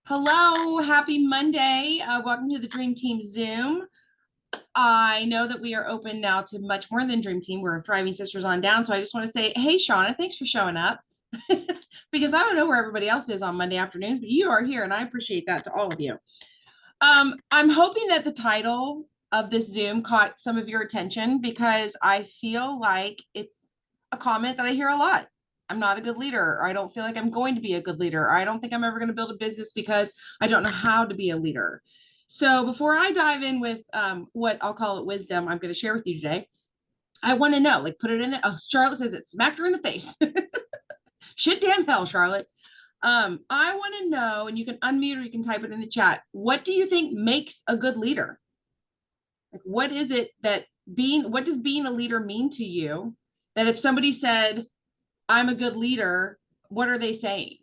Hello, happy Monday. Welcome to the Dream Team Zoom. I know that we are open now to much more than Dream Team. We're Thriving Sisters on Down. So I just want to say, hey, Shauna, thanks for showing up. Because I don't know where everybody else is on Monday afternoons, but you are here, and I appreciate that to all of you. I'm hoping that the title of this Zoom caught some of your attention because I feel like it's a comment that I hear a lot. I'm not a good leader, or I don't feel like I'm going to be a good leader, or I don't think I'm ever going to build a business because I don't know how to be a leader. So before I dive in with what I'll call it wisdom, I'm going to share with you today. I want to know, like, put it in it. Oh, Charlotte says it smacked her in the face. Shit, damn hell, Charlotte. I want to know, and you can unmute or you can type it in the chat. What do you think makes a good leader? Like, what is it that what does being a leader mean to you? That if somebody said, I'm a good leader, what are they saying?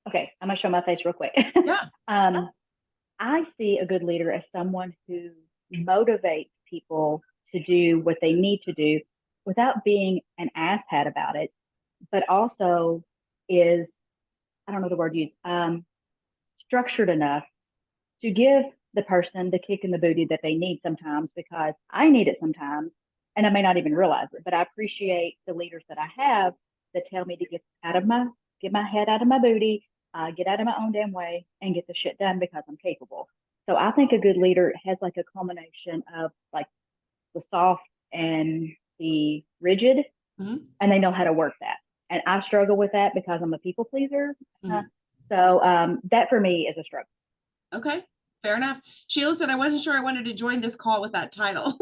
Okay, I'm gonna show my face real quick. Yeah. I see a good leader as someone who motivates people to do what they need to do without being an asshat about it, but also is, I don't know the word used, structured enough to give the person the kick in the booty that they need sometimes because I need it sometimes and I may not even realize it. But I appreciate the leaders that I have that tell me to get my head out of my booty, get out of my own damn way and get the shit done because I'm capable. So I think a good leader has like a culmination of like the soft and the rigid, Mhm. and they know how to work that. And I struggle with that because I'm a people pleaser. Mhm. So that for me is a struggle. Okay, fair enough. Sheila said, I wasn't sure I wanted to join this call with that title.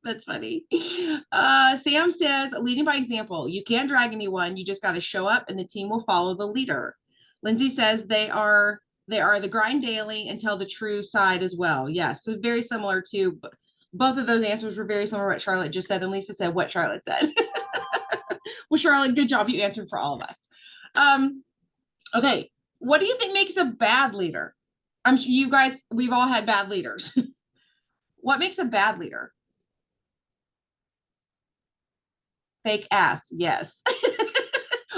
That's funny. Sam says, leading by example. You can't drag anyone. You just got to show up and the team will follow the leader. Lindsay says they are the grind daily and tell the true side as well. Yes. So very similar to both of those answers were very similar to what Charlotte just said. And Lisa said what Charlotte said. Well, Charlotte, good job. You answered for all of us. Okay. What do you think makes a bad leader? I'm sure you guys, we've all had bad leaders. What makes a bad leader? Fake ass, yes.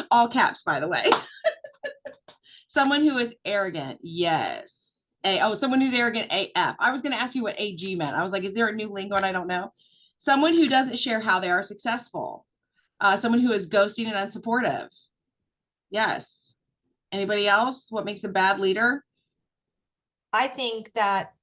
All caps, by the way. Someone who is arrogant, yes. Someone who's arrogant, AF. I was going to ask you what AG meant. I was like, is there a new lingo and I don't know? Someone who doesn't share how they are successful. Someone who is ghosting and unsupportive. Yes. Anybody else? What makes a bad leader? I think that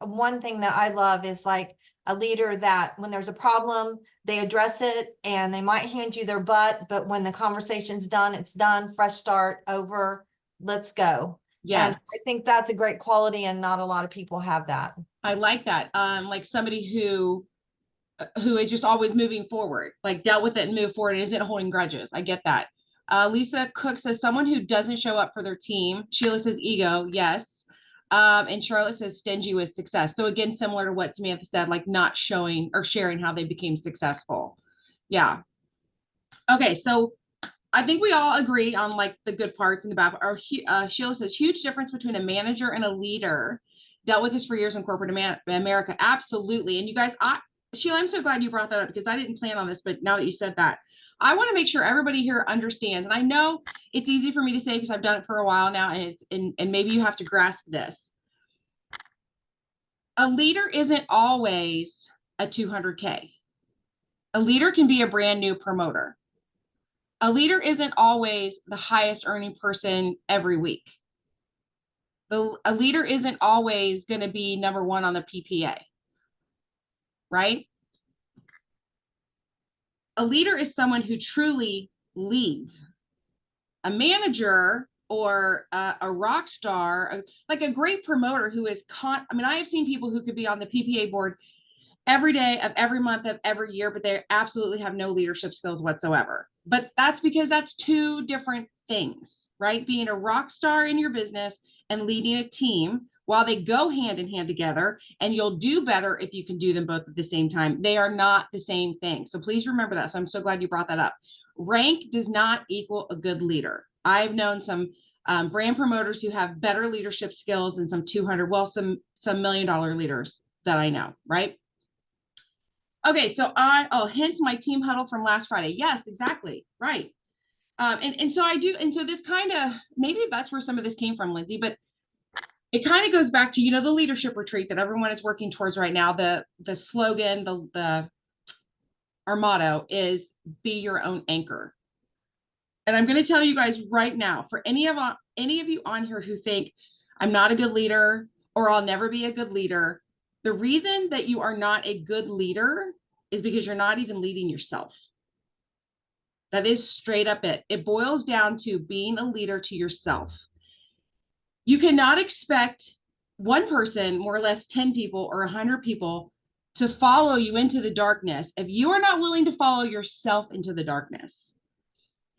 one thing that I love is like a leader that when there's a problem, they address it and they might hand you their butt, but when the conversation's done, it's done, fresh start, over, let's go. And Yes. I think that's a great quality and not a lot of people have that. I like that. Like somebody who is just always moving forward, like dealt with it and moved forward and isn't holding grudges. I get that. Lisa Cook says someone who doesn't show up for their team. Sheila says ego, yes. And Charlotte says stingy with success. So again, similar to what Samantha said, like not showing or sharing how they became successful. Yeah. Okay, so I think we all agree on like the good parts and the bad. Or Sheila says huge difference between a manager and a leader. Dealt with this for years in corporate America. Absolutely. And you guys, Sheila, I'm so glad you brought that up because I didn't plan on this, but now that you said that, I want to make sure everybody here understands. And I know it's easy for me to say because I've done it for a while now, and maybe you have to grasp this. A leader isn't always a 200K. A leader can be a brand new promoter. A leader isn't always the highest earning person every week. A leader isn't always going to be number one on the PPA, right? A leader is someone who truly leads. A manager or a rock star, like a great promoter who is I mean, I have seen people who could be on the PPA board every day of every month of every year, but they absolutely have no leadership skills whatsoever. But that's because that's two different things, right? Being a rock star in your business and leading a team, while they go hand in hand together, and you'll do better if you can do them both at the same time. They are not the same thing. So please remember that. So I'm so glad you brought that up. Rank does not equal a good leader. I've known some brand promoters who have better leadership skills than some 200, well, some $1 million leaders that I know, right? Okay, so hint my team huddle from last Friday. Yes, exactly. Right. And so I do, and so this kind of, maybe that's where some of this came from, Lindsay, but it kind of goes back to, the leadership retreat that everyone is working towards right now. The slogan, our motto is be your own anchor. And I'm going to tell you guys right now, for any of you on here who think I'm not a good leader or I'll never be a good leader, the reason that you are not a good leader is because you're not even leading yourself. That is straight up it. It boils down to being a leader to yourself. You cannot expect one person, more or less 10 people or 100 people, to follow you into the darkness if you are not willing to follow yourself into the darkness.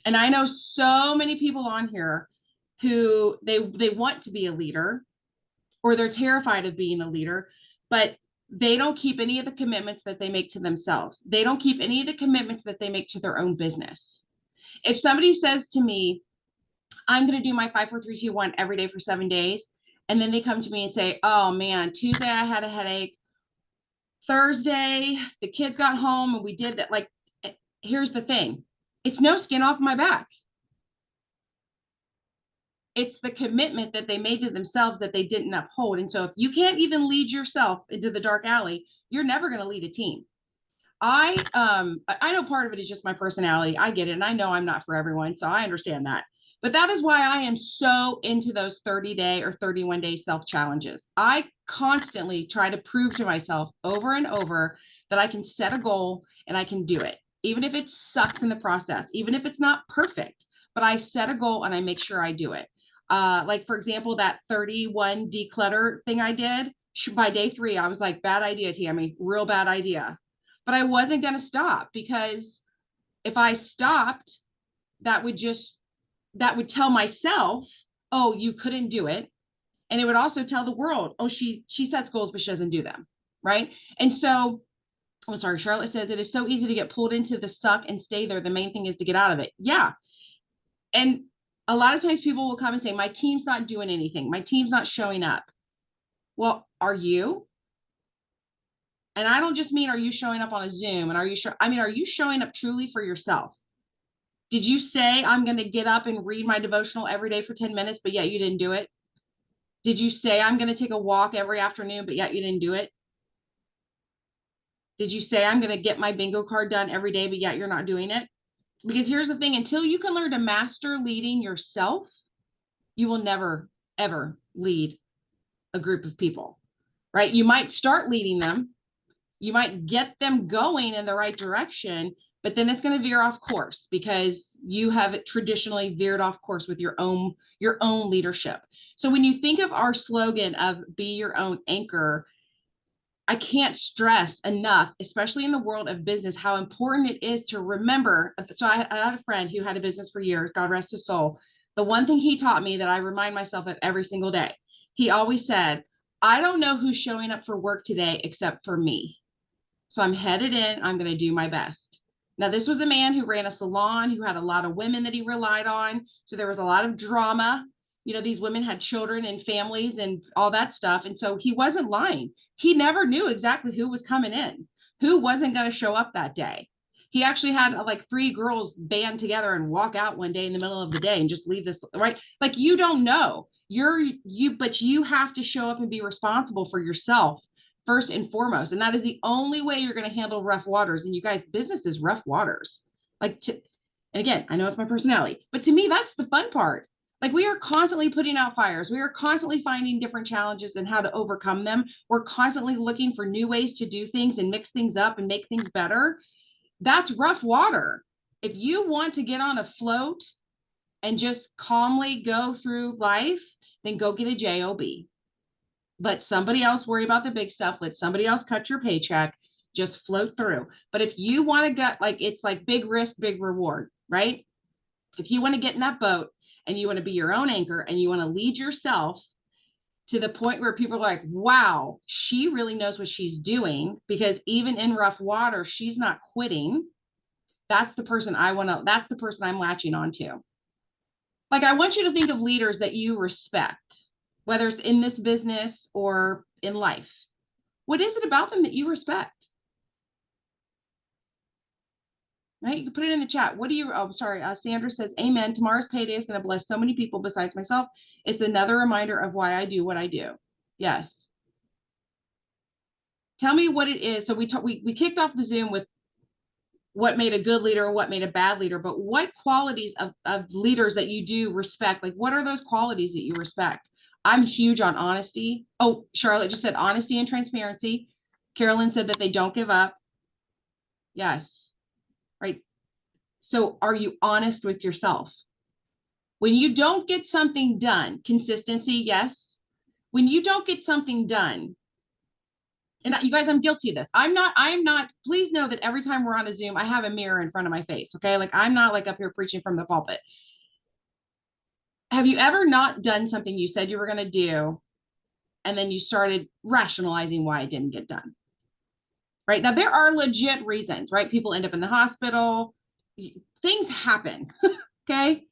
And I know so many people on here who they want to be a leader, or they're terrified of being a leader, but they don't keep any of the commitments that they make to themselves. They don't keep any of the commitments that they make to their own business. If somebody says to me, I'm going to do my 5, 4, 3, 2, 1 every day for 7 days, and then they come to me and say, oh man, Tuesday I had a headache. Thursday, the kids got home and we did that. Like, here's the thing. It's no skin off my back. It's the commitment that they made to themselves that they didn't uphold. And so if you can't even lead yourself into the dark alley, you're never going to lead a team. I know part of it is just my personality. I get it. And I know I'm not for everyone. So I understand that. But that is why I am so into those 30-day or 31-day self challenges. I constantly try to prove to myself over and over that I can set a goal and I can do it, even if it sucks in the process, even if it's not perfect, but I set a goal and I make sure I do it. Like, for example, that 31 declutter thing I did by day 3, I was like, bad idea, Tammy, real bad idea. But I wasn't going to stop, because if I stopped, that would tell myself, oh, you couldn't do it. And it would also tell the world, oh, she sets goals, but she doesn't do them. Right. And so, I'm sorry, Charlotte says it is so easy to get pulled into the suck and stay there. The main thing is to get out of it. Yeah. And a lot of times people will come and say, my team's not doing anything. My team's not showing up. Well, are you? And I don't just mean, are you showing up on a Zoom? And are you showing up truly for yourself? Did you say, I'm going to get up and read my devotional every day for 10 minutes, but yet you didn't do it? Did you say, I'm going to take a walk every afternoon, but yet you didn't do it? Did you say, I'm going to get my bingo card done every day, but yet you're not doing it? Because here's the thing, until you can learn to master leading yourself, you will never, ever lead a group of people, right? You might start leading them. You might get them going in the right direction, but then it's going to veer off course because you have traditionally veered off course with your own leadership. So when you think of our slogan of be your own anchor, I can't stress enough, especially in the world of business, how important it is to remember. So I had a friend who had a business for years, God rest his soul. The one thing he taught me that I remind myself of every single day, he always said, I don't know who's showing up for work today except for me. So I'm headed in, I'm going to do my best. Now, this was a man who ran a salon, who had a lot of women that he relied on. So there was a lot of drama. These women had children and families and all that stuff. And so he wasn't lying. He never knew exactly who was coming in, who wasn't going to show up that day. He actually had like 3 girls band together and walk out one day in the middle of the day and just leave this, right? Like, you don't know. But you have to show up and be responsible for yourself first and foremost. And that is the only way you're going to handle rough waters. And you guys, business is rough waters. And again, I know it's my personality, but to me, that's the fun part. Like, we are constantly putting out fires. We are constantly finding different challenges and how to overcome them. We're constantly looking for new ways to do things and mix things up and make things better. That's rough water. If you want to get on a float and just calmly go through life, then go get a job. Let somebody else worry about the big stuff. Let somebody else cut your paycheck. Just float through. But if you want to get, like, it's like big risk, big reward, right? If you want to get in that boat and you want to be your own anchor and you want to lead yourself to the point where people are like, wow, she really knows what she's doing, because even in rough water, she's not quitting. That's the person that's the person I'm latching onto. Like, I want you to think of leaders that you respect, whether it's in this business or in life. What is it about them that you respect? right? You can put it in the chat. What do you, oh, sorry. Sandra says, amen. Tomorrow's payday is going to bless so many people besides myself. It's another reminder of why I do what I do. Yes. Tell me what it is. So we kicked off the Zoom with what made a good leader or what made a bad leader, but what qualities of leaders that you do respect? Like, what are those qualities that you respect? I'm huge on honesty. Oh, Charlotte just said honesty and transparency. Carolyn said that they don't give up. Yes. Right. So are you honest with yourself? When you don't get something done, consistency, yes. When you don't get something done, and you guys, I'm guilty of this. I am not, please know that every time we're on a Zoom, I have a mirror in front of my face. Okay. Like I'm not like up here preaching from the pulpit. Have you ever not done something you said you were going to do, and then you started rationalizing why it didn't get done? Right. Now, there are legit reasons, right? People end up in the hospital, things happen. Okay.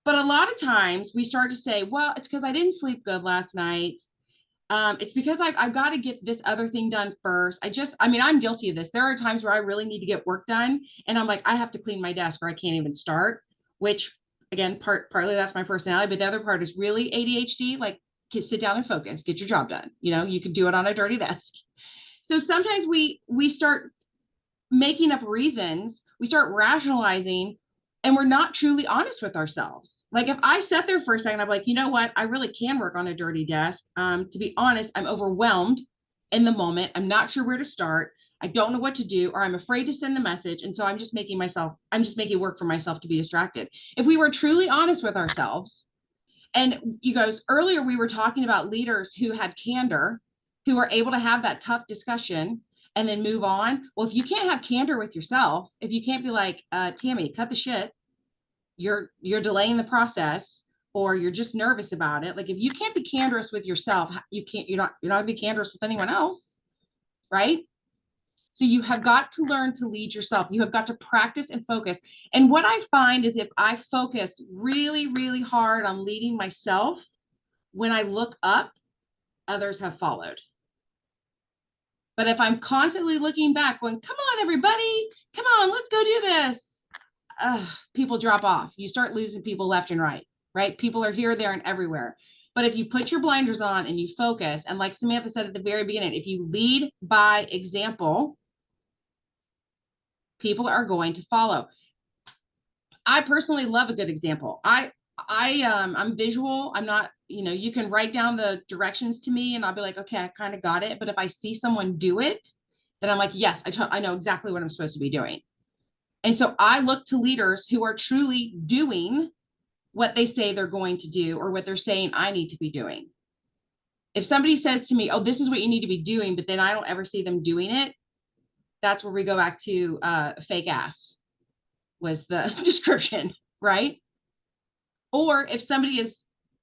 But a lot of times we start to say, well, it's because I didn't sleep good last night. It's because I've got to get this other thing done first. I mean, I'm guilty of this. There are times where I really need to get work done. And I'm like, I have to clean my desk or I can't even start, which again, partly that's my personality, but the other part is really ADHD, like sit down and focus, get your job done. You can do it on a dirty desk. So sometimes we start making up reasons, we start rationalizing, and we're not truly honest with ourselves. Like if I sat there for a second, I'm like, you know what? I really can work on a dirty desk. To be honest, I'm overwhelmed in the moment. I'm not sure where to start. I don't know what to do, or I'm afraid to send the message. And so I'm just making work for myself to be distracted. If we were truly honest with ourselves, and you guys, earlier we were talking about leaders who had candor, who are able to have that tough discussion and then move on. Well, if you can't have candor with yourself, if you can't be like, Tammy, cut the shit, you're delaying the process, or you're just nervous about it. Like if you can't be candorous with yourself, you're not gonna be candorous with anyone else, right? So you have got to learn to lead yourself. You have got to practice and focus. And what I find is if I focus really, really hard on leading myself, when I look up, others have followed. But if I'm constantly looking back, going, come on, everybody, come on, let's go do this. People drop off. You start losing people left and right? People are here, there, and everywhere. But if you put your blinders on and you focus, and like Samantha said at the very beginning, if you lead by example, people are going to follow. I personally love a good example. I'm visual. I'm not, you can write down the directions to me and I'll be like, okay, I kind of got it. But if I see someone do it, then I'm like, yes, I know exactly what I'm supposed to be doing. And so I look to leaders who are truly doing what they say they're going to do, or what they're saying I need to be doing. If somebody says to me, oh, this is what you need to be doing, but then I don't ever see them doing it, that's where we go back to fake ass was the description, right? Or if somebody is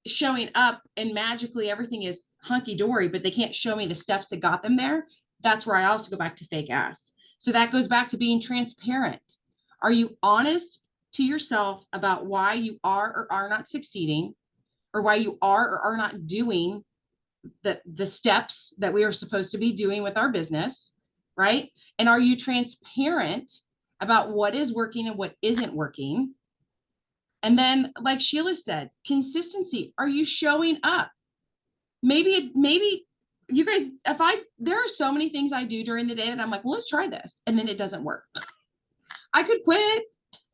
showing up and magically everything is hunky-dory, but they can't show me the steps that got them there, that's where I also go back to fake ass. So that goes back to being transparent. Are you honest to yourself about why you are or are not succeeding, or why you are or are not doing the steps that we are supposed to be doing with our business, right? And are you transparent about what is working and what isn't working? And then, like Sheila said, consistency. Are you showing up? Maybe you guys, there are so many things I do during the day that I'm like, well, let's try this. And then it doesn't work. I could quit,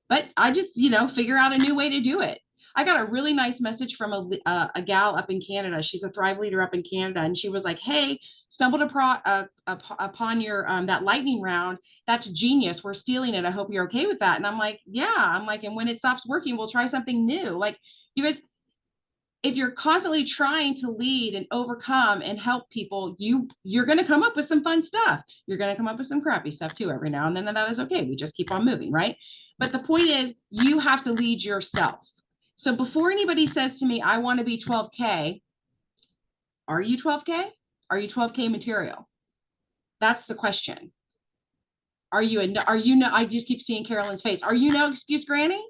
but I just, figure out a new way to do it. I got a really nice message from a gal up in Canada. She's a Thrive leader up in Canada. And she was like, hey, stumbled upon your, that lightning round. That's genius. We're stealing it. I hope you're okay with that. And I'm like, yeah, and when it stops working, we'll try something new. Like you guys, if you're constantly trying to lead and overcome and help people, you're going to come up with some fun stuff. You're going to come up with some crappy stuff too every now and then, and that is okay. We just keep on moving, right? But the point is, you have to lead yourself. So before anybody says to me, I want to be 12K, are you 12K? Are you 12K material? That's the question. I just keep seeing Carolyn's face. Are you no excuse granny?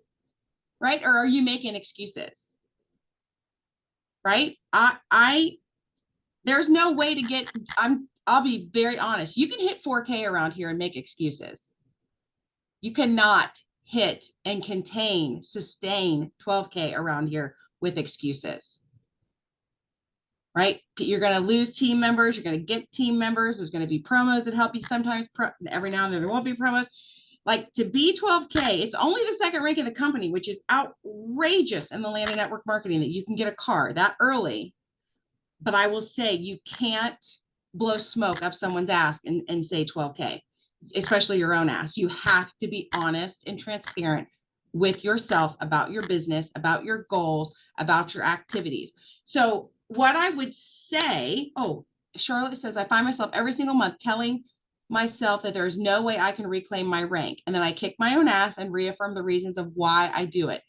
Right? Or are you making excuses? Right? There's no way to get, I'll be very honest. You can hit 4K around here and make excuses. You cannot hit and sustain 12K around here with excuses. Right? You're going to lose team members. You're going to get team members. There's going to be promos that help you sometimes. Every now and then there won't be promos. Like, to be 12K, it's only the second rank in the company, which is outrageous in the land and network marketing, that you can get a car that early. But I will say, you can't blow smoke up someone's ass and say 12K, especially your own ass. You have to be honest and transparent with yourself about your business, about your goals, about your activities. So what I would say, oh, Charlotte says, I find myself every single month telling myself that there's no way I can reclaim my rank. And then I kick my own ass and reaffirm the reasons of why I do it.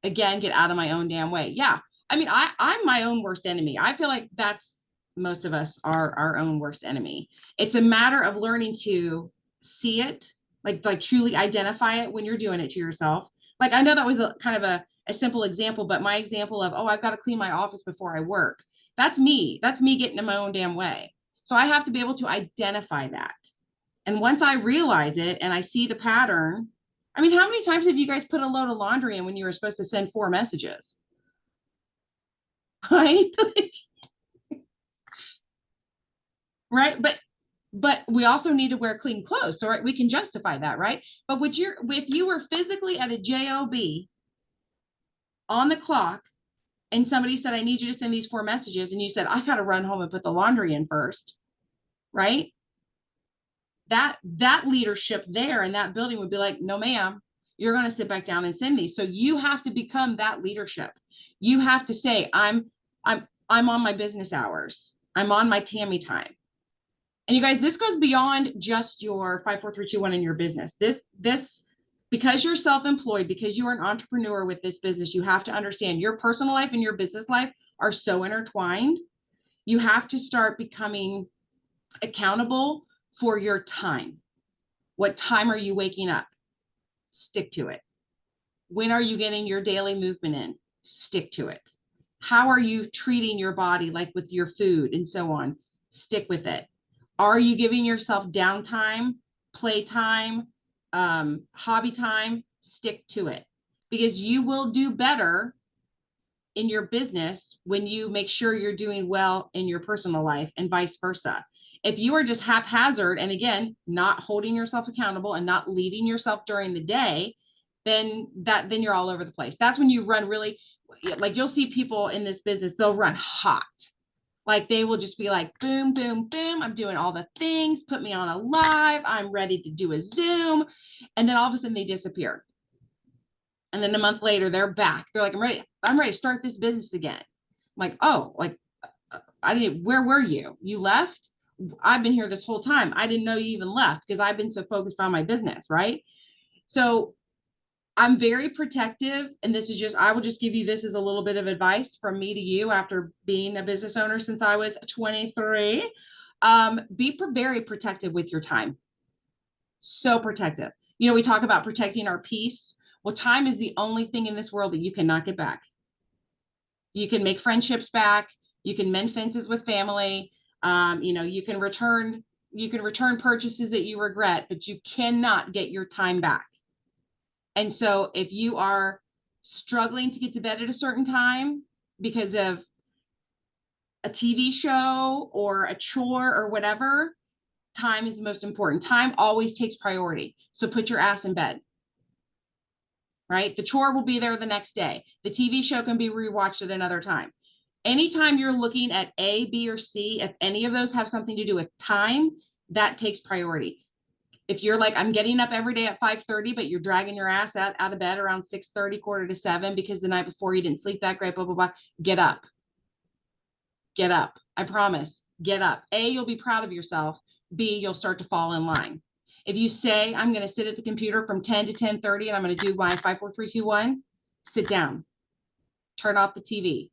Again, get out of my own damn way. Yeah. I mean, I'm my own worst enemy. I feel like that's, most of us are our own worst enemy. It's a matter of learning to see it, like truly identify it when you're doing it to yourself. Like, I know that was a kind of a simple example, but my example of, oh, I've got to clean my office before I work. That's me. That's me getting in my own damn way. So I have to be able to identify that. And once I realize it and I see the pattern, I mean, how many times have you guys put a load of laundry in when you were supposed to send 4 messages? Right? Right. But we also need to wear clean clothes. So right, we can justify that, right? But if you were physically at a job on the clock and somebody said, I need you to send these 4 messages, and you said, I got to run home and put the laundry in first, right? That leadership there in that building would be like, no, ma'am, you're going to sit back down and send these. So you have to become that leadership. You have to say, I'm on my business hours. I'm on my Tammy time. And you guys, this goes beyond just your 5, 4, 3, 2, 1 in your business. This, because you're self-employed, because you are an entrepreneur with this business, you have to understand your personal life and your business life are so intertwined. You have to start becoming accountable for your time. What time are you waking up? Stick to it. When are you getting your daily movement in? Stick to it. How are you treating your body, like with your food and so on? Stick with it. Are you giving yourself downtime, playtime, hobby time? Stick to it, because you will do better in your business when you make sure you're doing well in your personal life, and vice versa. If you are just haphazard, and again, not holding yourself accountable and not leading yourself during the day, then you're all over the place. That's when you run really, like, you'll see people in this business, they'll run hot. Like, they will just be like, boom, boom, boom. I'm doing all the things. Put me on a live. I'm ready to do a Zoom. And then all of a sudden they disappear. And then a month later, they're back. They're like, I'm ready to start this business again. I'm like, oh, like, where were you? You left? I've been here this whole time. I didn't know you even left, because I've been so focused on my business, right? So I'm very protective, and this is just, I will just give you this as a little bit of advice from me to you after being a business owner since I was 23. Be very protective with your time. So protective. You know, we talk about protecting our peace. Well, time is the only thing in this world that you cannot get back. You can make friendships back. You can mend fences with family. You can return purchases that you regret, but you cannot get your time back. And so if you are struggling to get to bed at a certain time because of a TV show or a chore or whatever, time is the most important. Time always takes priority. So put your ass in bed, right? The chore will be there the next day. The TV show can be rewatched at another time. Anytime you're looking at A, B, or C, if any of those have something to do with time, that takes priority. If you're like, I'm getting up every day at 5:30, but you're dragging your ass out of bed around 6:30, 6:45, because the night before you didn't sleep that great, blah, blah, blah, get up. Get up. I promise. Get up. A, you'll be proud of yourself. B, you'll start to fall in line. If you say, I'm going to sit at the computer from 10 to 10:30 and I'm going to do my 5, 4, 3, 2, 1, sit down. Turn off the TV.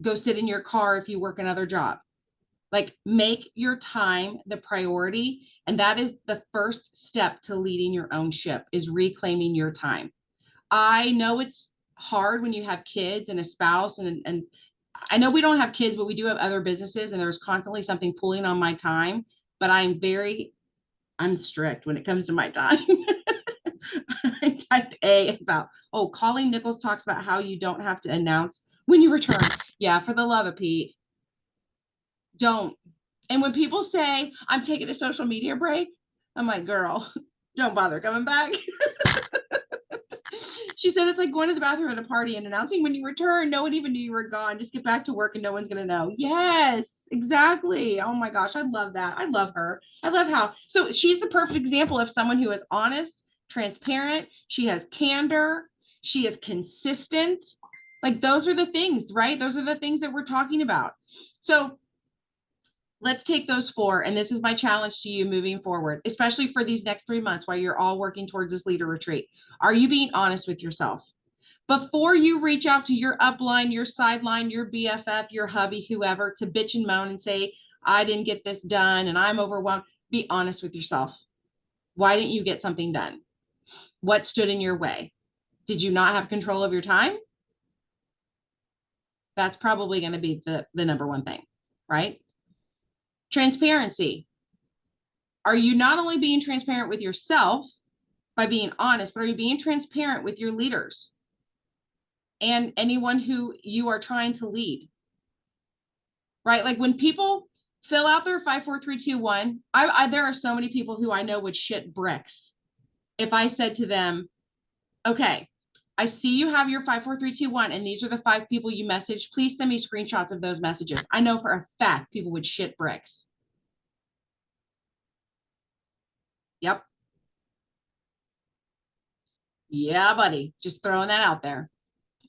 Go sit in your car if you work another job. Like, make your time the priority. And that is the first step to leading your own ship, is reclaiming your time. I know it's hard when you have kids and a spouse, and I know we don't have kids, but we do have other businesses, and there's constantly something pulling on my time, but I'm strict when it comes to my time. type A about, oh, Colleen Nichols talks about how you don't have to announce when you return. Yeah, for the love of Pete, don't. And when people say, I'm taking a social media break, I'm like, girl, don't bother coming back. She said it's like going to the bathroom at a party and announcing when you return. No one even knew you were gone. Just get back to work and no one's going to know. Yes, exactly. Oh my gosh, I love that. I love her. I love how, so she's the perfect example of someone who is honest, transparent. She has candor. She is consistent. Like those are the things, right? Those are the things that we're talking about. So let's take those 4. And this is my challenge to you moving forward, especially for these next 3 months while you're all working towards this leader retreat. Are you being honest with yourself? Before you reach out to your upline, your sideline, your BFF, your hubby, whoever, to bitch and moan and say, I didn't get this done and I'm overwhelmed, be honest with yourself. Why didn't you get something done? What stood in your way? Did you not have control of your time? That's probably going to be the number one thing, right? Transparency. Are you not only being transparent with yourself by being honest, but are you being transparent with your leaders and anyone who you are trying to lead? Right? Like when people fill out their 5, 4, 3, 2, 1, there are so many people who I know would shit bricks if I said to them, okay, I see you have your 5, 4, 3, 2, 1, and these are the 5 people you messaged. Please send me screenshots of those messages. I know for a fact people would shit bricks. Yep. Yeah, buddy. Just throwing that out there.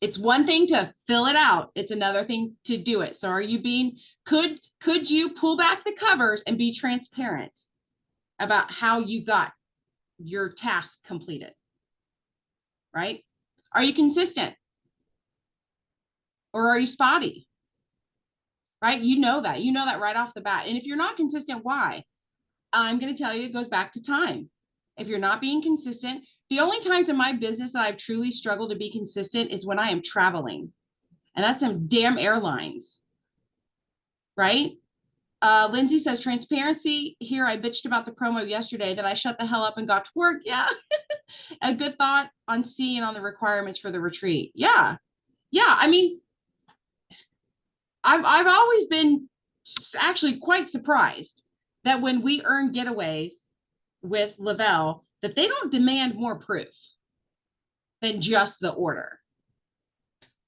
It's one thing to fill it out. It's another thing to do it. So are you being, could you pull back the covers and be transparent about how you got your task completed? Right? Are you consistent? Or are you spotty? Right? You know that right off the bat. And if you're not consistent, why? I'm going to tell you, it goes back to time. If you're not being consistent, the only times in my business that I've truly struggled to be consistent is when I am traveling. And that's some damn airlines. Right? Lindsay says, transparency. Here, I bitched about the promo yesterday that I shut the hell up and got to work. Yeah. A good thought on C and on the requirements for the retreat. Yeah. Yeah. I mean, I've always been actually quite surprised that when we earn getaways with Lavelle, that they don't demand more proof than just the order.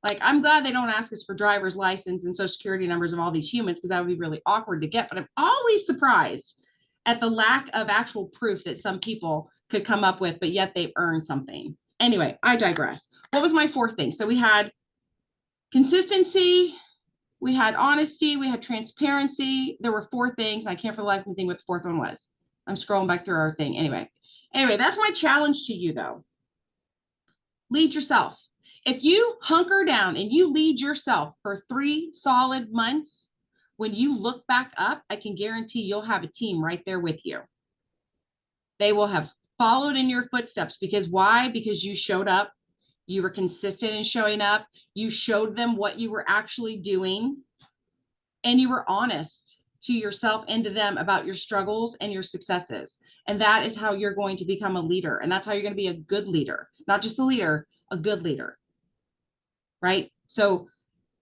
Like, I'm glad they don't ask us for driver's license and social security numbers of all these humans, because that would be really awkward to get. But I'm always surprised at the lack of actual proof that some people could come up with, but yet they've earned something. Anyway, I digress. What was my 4th thing? So we had consistency, we had honesty, we had transparency. There were 4 things. I can't for the life of me think what the 4th one was. I'm scrolling back through our thing. Anyway, that's my challenge to you, though. Lead yourself. If you hunker down and you lead yourself for 3 solid months, when you look back up, I can guarantee you'll have a team right there with you. They will have followed in your footsteps. Because why? Because you showed up. You were consistent in showing up. You showed them what you were actually doing. And you were honest to yourself and to them about your struggles and your successes. And that is how you're going to become a leader. And that's how you're going to be a good leader. Not just a leader, a good leader. Right? So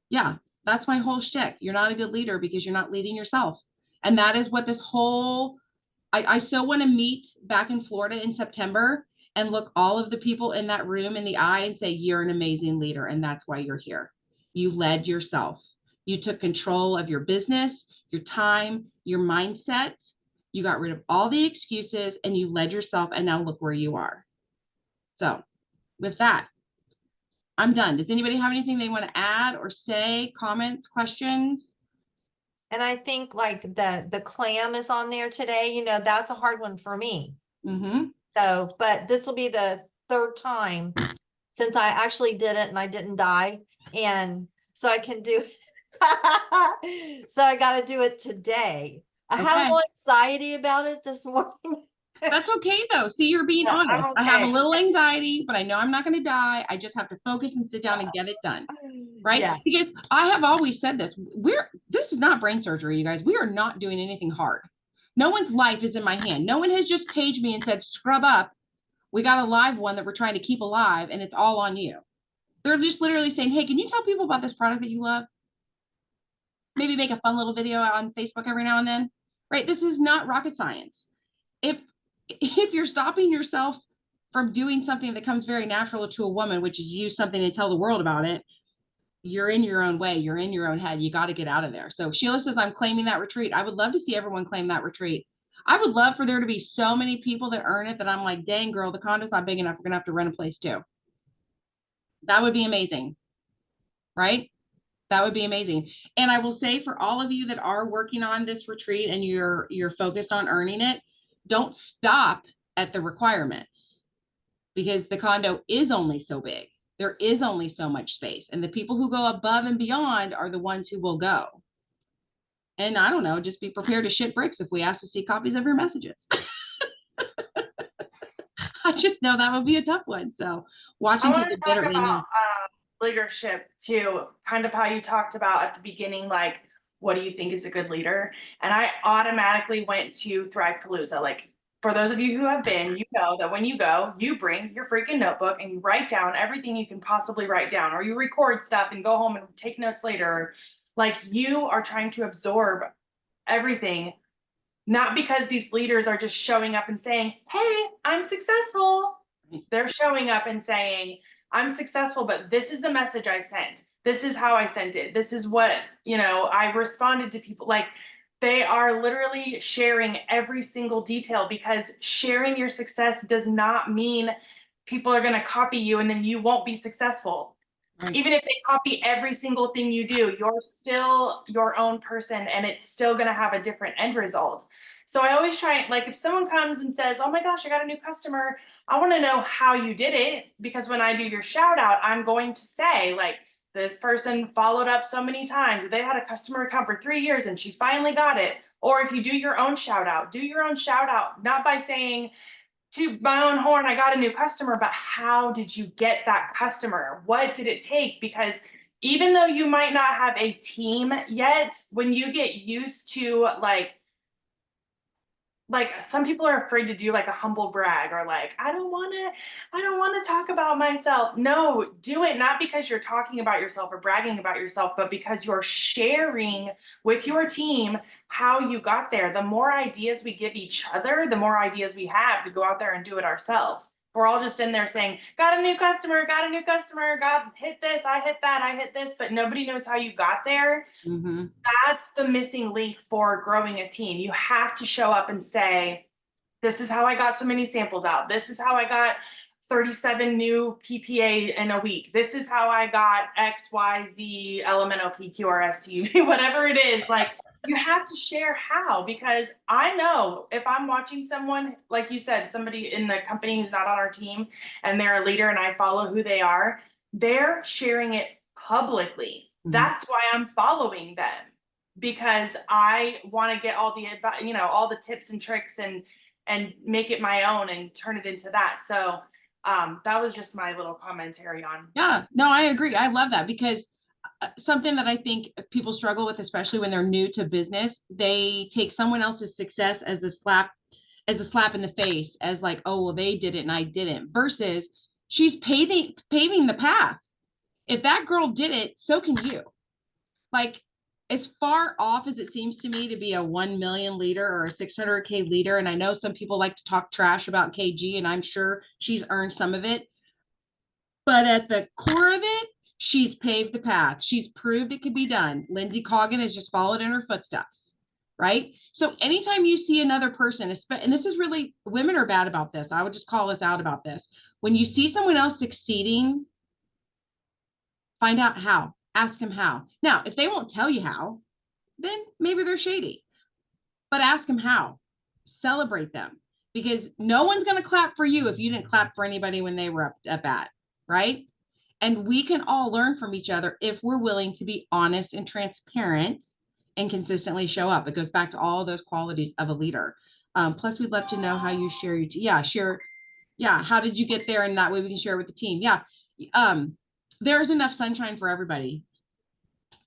yeah, that's my whole shtick. You're not a good leader because you're not leading yourself. And that is what this whole, I so want to meet back in Florida in September and look all of the people in that room in the eye and say, you're an amazing leader. And that's why you're here. You led yourself. You took control of your business, your time, your mindset. You got rid of all the excuses and you led yourself. And now look where you are. So with that, I'm done. Does anybody have anything they want to add or say, comments, questions? And I think like the clam is on there today, you know, that's a hard one for me. Mm-hmm. So, but this will be the 3rd time since I actually did it and I didn't die. And so I can do, so I got to do it today. I had a Okay. little anxiety about it this morning. That's okay though. See, you're being Yeah, I'm honest. I have a okay. little anxiety, but I know I'm not going to die. I just have to focus and sit down and get it done. Right? Yeah. Because I have always said this. This is not brain surgery, you guys. We are not doing anything hard. No one's life is in my hand. No one has just paged me and said, scrub up. We got a live one that we're trying to keep alive, and it's all on you. They're just literally saying, hey, can you tell people about this product that you love? Maybe make a fun little video on Facebook every now and then, right? This is not rocket science. If you're stopping yourself from doing something that comes very natural to a woman, which is use something and tell the world about it, you're in your own way. You're in your own head. You got to get out of there. So Sheila says, I'm claiming that retreat. I would love to see everyone claim that retreat. I would love for there to be so many people that earn it that I'm like, dang girl, the condo's not big enough. We're gonna have to rent a place too. That would be amazing, right? That would be amazing. And I will say for all of you that are working on this retreat and you're focused on earning it, don't stop at the requirements, because the condo is only so big. There is only so much space. And the people who go above and beyond are the ones who will go. And I don't know, just be prepared to shit bricks if we ask to see copies of your messages. I just know that would be a tough one. So I Washington want to is talk better about leadership too, kind of how you talked about at the beginning, like, what do you think is a good leader? And I automatically went to Thrive-Palooza. Like, for those of you who have been, you know that when you go, you bring your freaking notebook and you write down everything you can possibly write down, or you record stuff and go home and take notes later. Like, you are trying to absorb everything, not because these leaders are just showing up and saying, hey, I'm successful. They're showing up and saying, I'm successful, but this is the message I sent. This is how I sent it. This is what, I responded to people. Like, they are literally sharing every single detail, because sharing your success does not mean people are going to copy you and then you won't be successful. Right. Even if they copy every single thing you do, you're still your own person, and it's still going to have a different end result. So I always try, like, if someone comes and says, oh my gosh, I got a new customer, I want to know how you did it, because when I do your shout out, I'm going to say, like, this person followed up so many times. They had a customer account for 3 years and she finally got it. Or if you do your own shout out, not by saying, to my own horn, I got a new customer, but how did you get that customer? What did it take? Because even though you might not have a team yet, when you get used to, like some people are afraid to do like a humble brag, or like, I don't want to talk about myself. No, do it, not because you're talking about yourself or bragging about yourself, but because you're sharing with your team how you got there. The more ideas we give each other, the more ideas we have to go out there and do it ourselves. We're all just in there saying, got a new customer, got hit this, I hit that, I hit this, but nobody knows how you got there. Mm-hmm. That's the missing link for growing a team. You have to show up and say, this is how I got so many samples out. This is how I got 37 new PPA in a week. This is how I got X, Y, Z, LMNO, PQRS, TUV, whatever it is. Like, you have to share how, because I know if I'm watching someone, like you said, somebody in the company who's not on our team and they're a leader and I follow who they are, they're sharing it publicly. Mhm. That's why I'm following them, because I want to get all the all the tips and tricks and make it my own and turn it into that. So that was just my little commentary on. Yeah, no, I agree. I love that, because something that I think people struggle with, especially when they're new to business, they take someone else's success as a slap in the face, as like, oh, well, they did it and I didn't, versus she's paving the path. If that girl did it, so can you. Like, as far off as it seems to me to be a 1 million leader or a 600K leader, and I know some people like to talk trash about KG, and I'm sure she's earned some of it, but at the core of it, she's paved the path. She's proved it could be done. Lindsay Coggin has just followed in her footsteps, right? So anytime you see another person, and this is really, women are bad about this. I would just call us out about this. When you see someone else succeeding, find out how. Ask them how. Now, if they won't tell you how, then maybe they're shady. But ask them how. Celebrate them, because no one's going to clap for you if you didn't clap for anybody when they were up at bat, right? And we can all learn from each other if we're willing to be honest and transparent and consistently show up. It goes back to all those qualities of a leader. Plus, we'd love to know how you share your share. Yeah, how did you get there? And that way we can share with the team. Yeah, there's enough sunshine for everybody.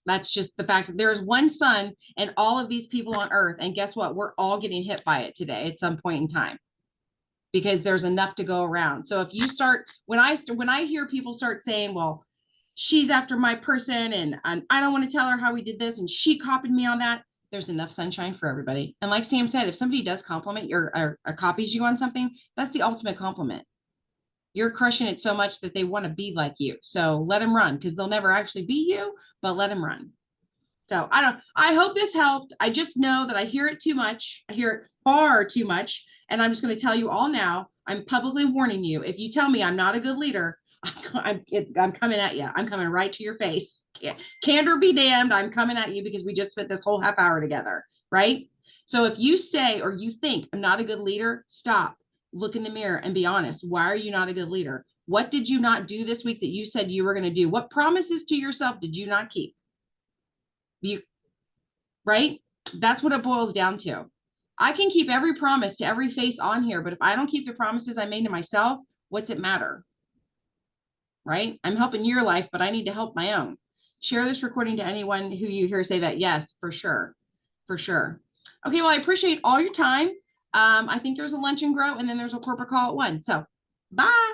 That's just the fact that there is one sun and all of these people on earth. And guess what? We're all getting hit by it today at some point in time, because there's enough to go around. So if you start, when I hear people start saying, well, she's after my person and I don't want to tell her how we did this and she copied me on that, there's enough sunshine for everybody. And like Sam said, if somebody does compliment you or copies you on something, that's the ultimate compliment. You're crushing it so much that they want to be like you. So let them run, because they'll never actually be you, but let them run. So I hope this helped. I just know that I hear it too much. I hear it far too much. And I'm just going to tell you all now, I'm publicly warning you. If you tell me I'm not a good leader, I'm coming at you. I'm coming right to your face. Candor be damned. I'm coming at you because we just spent this whole half hour together, right? So if you say, or you think I'm not a good leader, stop, look in the mirror and be honest. Why are you not a good leader? What did you not do this week that you said you were going to do? What promises to yourself did you not keep? Right? That's what it boils down to. I can keep every promise to every face on here, but if I don't keep the promises I made to myself, what's it matter? Right? I'm helping your life, but I need to help my own. Share this recording to anyone who you hear say that. Yes, for sure. For sure. Okay, well, I appreciate all your time. I think there's a lunch and grow, and then there's a corporate call at 1. So bye.